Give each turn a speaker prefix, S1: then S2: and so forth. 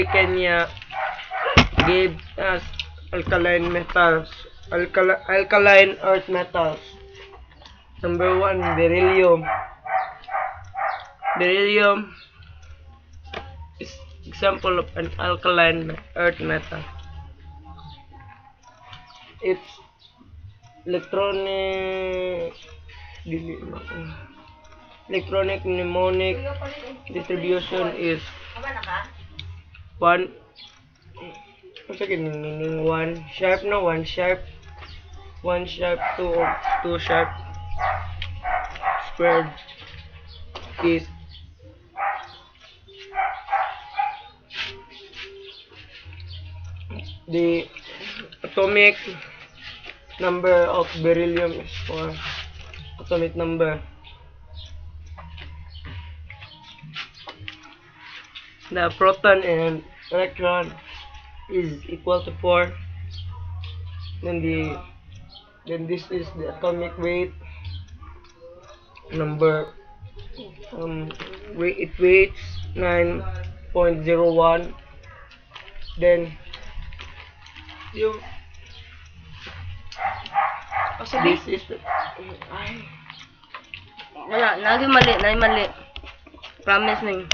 S1: Kenya gave us alkaline metals, alkaline earth metals. Number 1, beryllium. Beryllium is example of an alkaline earth metal. Its electronic mnemonic distribution is 1 sharp, 1 sharp, 2 sharp squared is the atomic number of beryllium is 4. Atomic number. The proton and electron is equal to 4. Then this is the atomic weight number. It weighs 9.01. Then this is the
S2: Wala, nagi mali. Promise na yun.